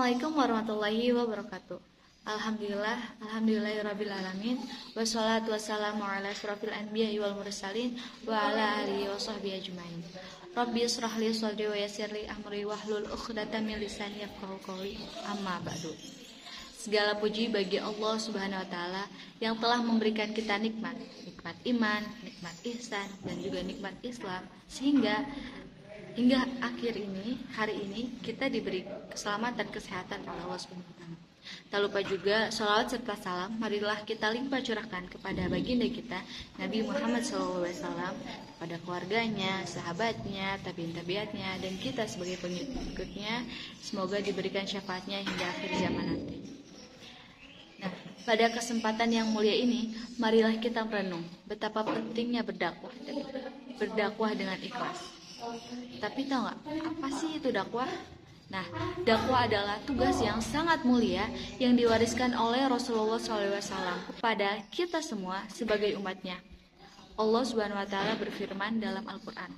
Assalamualaikum warahmatullahi wabarakatuh. Alhamdulillahirabbil alamin. Wassalatu wassalamu ala asyrofil anbiya'i wal mursalin wa ala alihi washabbihi ajmain. Rabbi israh li sadri wa yassir li amri wahlul 'uqdatam min lisani yafqahu qawli. Amma ba'du. Segala puji bagi Allah Subhanahu wa taala yang telah memberikan kita nikmat iman, nikmat ihsan dan juga nikmat Islam sehingga hingga hari ini kita diberi keselamatan dan kesehatan oleh Allah Subhanahu wa taala. Tak lupa juga sholawat serta salam marilah kita limpah curahkan kepada baginda kita Nabi Muhammad SAW, kepada keluarganya, sahabatnya, tabi'in-tabi'atnya dan kita sebagai pengikutnya. Semoga diberikan syafaatnya hingga akhir zaman nanti. Nah, pada kesempatan yang mulia ini, marilah kita merenung betapa pentingnya berdakwah dengan ikhlas. Tapi tahu nggak, apa sih itu dakwah? Nah, dakwah adalah tugas yang sangat mulia yang diwariskan oleh Rasulullah SAW kepada kita semua sebagai umatnya. Allah Subhanahu Wa Taala berfirman dalam Al-Quran.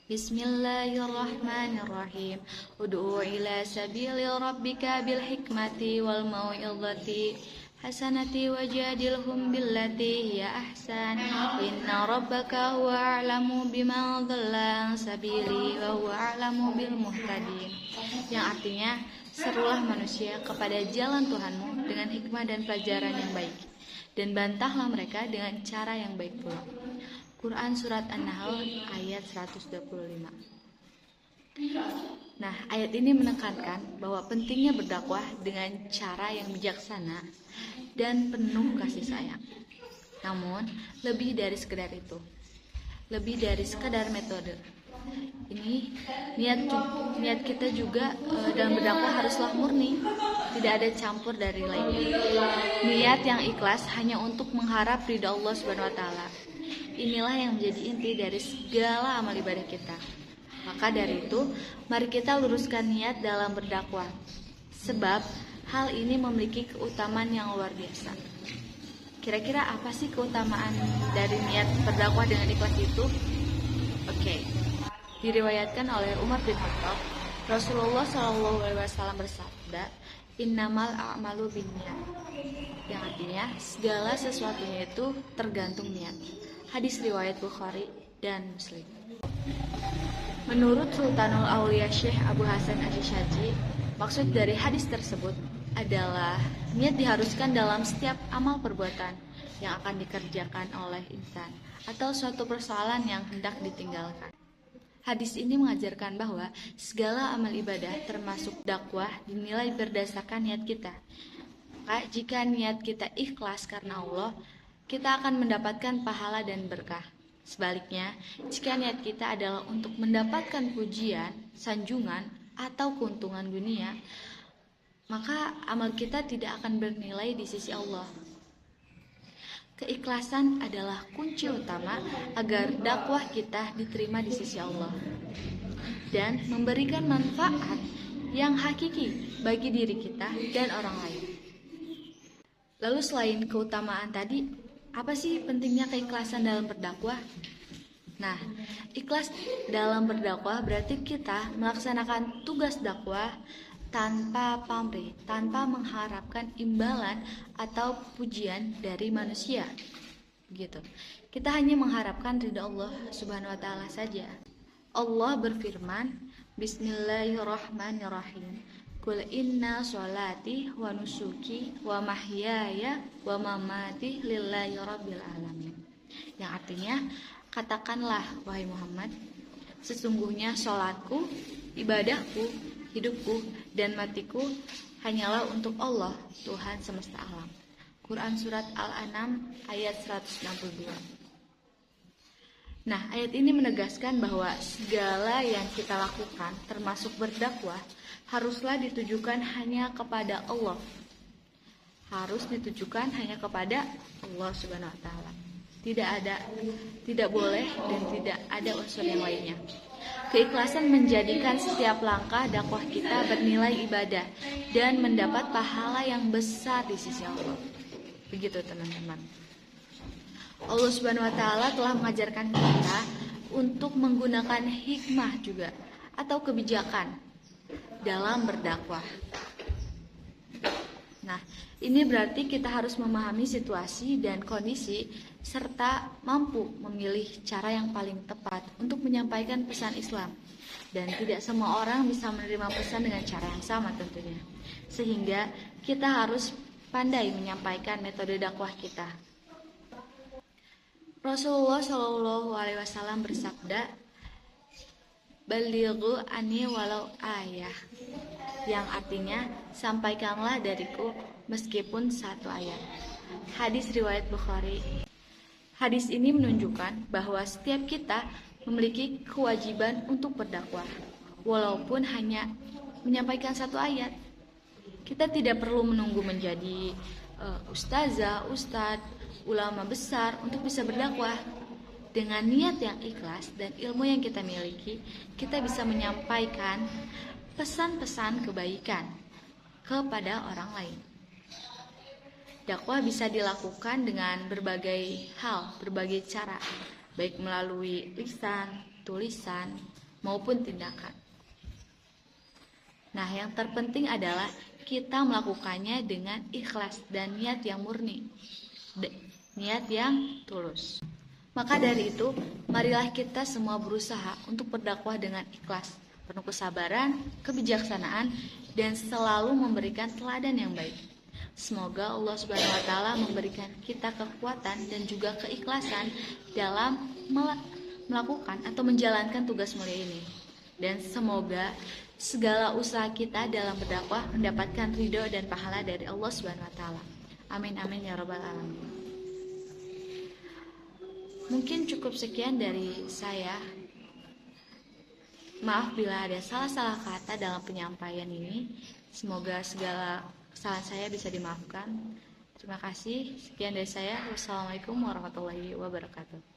Bismillahirrahmanirrahim. Ud'u ila sabili rabbika bil hikmati wal mau'izati hasanati wajadilhum billati hiya ahsan. Inna rabbaka huwa a'lamu biman dhalla an sabili wa huwa a'lamu bil muhtadin. Yang artinya, serulah manusia kepada jalan Tuhanmu dengan hikmah dan pelajaran yang baik, dan bantahlah mereka dengan cara yang baik pula. Quran Surat An-Nahl ayat 125. Nah, ayat ini menekankan bahwa pentingnya berdakwah dengan cara yang bijaksana dan penuh kasih sayang. Namun, lebih dari sekedar itu, lebih dari sekedar metode. Ini niat kita juga dalam berdakwah haruslah murni, tidak ada campur dari lainnya. Niat yang ikhlas hanya untuk mengharap ridha Allah Subhanahu wa taala. Inilah yang menjadi inti dari segala amal ibadah kita. Maka dari itu, mari kita luruskan niat dalam berdakwah. Sebab hal ini memiliki keutamaan yang luar biasa. Kira-kira apa sih keutamaan dari niat berdakwah dengan ikhlas itu? Oke. Diriwayatkan oleh Umar bin Khattab, Rasulullah SAW bersabda, "Innamal a'malu binniyat." Yang artinya segala sesuatunya itu tergantung niat. Hadis riwayat Bukhari dan Muslim. Menurut Sultanul Aulia Syekh Abu Hasan Asy-Syadzi, maksud dari hadis tersebut adalah niat diharuskan dalam setiap amal perbuatan yang akan dikerjakan oleh insan atau suatu persoalan yang hendak ditinggalkan. Hadis ini mengajarkan bahwa segala amal ibadah termasuk dakwah dinilai berdasarkan niat kita. Maka jika niat kita ikhlas karena Allah, kita akan mendapatkan pahala dan berkah. Sebaliknya, jika niat kita adalah untuk mendapatkan pujian, sanjungan, atau keuntungan dunia, maka amal kita tidak akan bernilai di sisi Allah. Keikhlasan adalah kunci utama agar dakwah kita diterima di sisi Allah dan memberikan manfaat yang hakiki bagi diri kita dan orang lain. Lalu selain keutamaan tadi, apa sih pentingnya keikhlasan dalam berdakwah? Nah, ikhlas dalam berdakwah berarti kita melaksanakan tugas dakwah tanpa pamrih, tanpa mengharapkan imbalan atau pujian dari manusia. Begitu. Kita hanya mengharapkan ridha Allah Subhanahu wa taala saja. Allah berfirman, Bismillahirrahmanirrahim. Qul inna sholati wa nusuki wa mahyaya wa mamati lillahi rabbil alamin. Yang artinya, katakanlah wahai Muhammad, sesungguhnya sholatku, ibadahku, hidupku dan matiku hanyalah untuk Allah, Tuhan semesta alam. Quran Surat Al-An'am ayat 162. Nah, ayat ini menegaskan bahwa segala yang kita lakukan, termasuk berdakwah, haruslah ditujukan hanya kepada Allah. Harus ditujukan hanya kepada Allah Subhanahu wa taala. Tidak boleh dan tidak ada unsur yang lainnya. Keikhlasan menjadikan setiap langkah dakwah kita bernilai ibadah dan mendapat pahala yang besar di sisi Allah. Begitu teman-teman. Allah Subhanahu wa taala telah mengajarkan kita untuk menggunakan hikmah juga atau kebijakan dalam berdakwah. Nah, ini berarti kita harus memahami situasi dan kondisi serta mampu memilih cara yang paling tepat untuk menyampaikan pesan Islam. Dan tidak semua orang bisa menerima pesan dengan cara yang sama tentunya. Sehingga kita harus pandai menyampaikan metode dakwah kita. Rasulullah Shallallahu Alaihi Wasallam bersabda, "Balighu ani walau ayah," yang artinya sampaikanlah dariku meskipun satu ayat. Hadis riwayat Bukhari. Hadis ini menunjukkan bahwa setiap kita memiliki kewajiban untuk berdakwah, walaupun hanya menyampaikan satu ayat. Kita tidak perlu menunggu menjadi ustazah, ustadz, ulama besar untuk bisa berdakwah. Dengan niat yang ikhlas dan ilmu yang kita miliki, kita bisa menyampaikan pesan-pesan kebaikan kepada orang lain. Dakwah bisa dilakukan dengan berbagai hal, berbagai cara, baik melalui lisan, tulisan, maupun tindakan. Nah, yang terpenting adalah kita melakukannya dengan ikhlas dan niat yang murni, niat yang tulus. Maka dari itu, marilah kita semua berusaha untuk berdakwah dengan ikhlas, penuh kesabaran, kebijaksanaan, dan selalu memberikan teladan yang baik. Semoga Allah Subhanahu wa Ta'ala memberikan kita kekuatan dan juga keikhlasan dalam melakukan atau menjalankan tugas mulia ini. Dan semoga segala usaha kita dalam berdakwah mendapatkan ridho dan pahala dari Allah Subhanahu wa Ta'ala. Amin amin ya rabbal alamin. Mungkin cukup sekian dari saya. Maaf bila ada salah-salah kata dalam penyampaian ini. Semoga segala kesalahan saya bisa dimaafkan. Terima kasih. Sekian dari saya. Wassalamualaikum warahmatullahi wabarakatuh.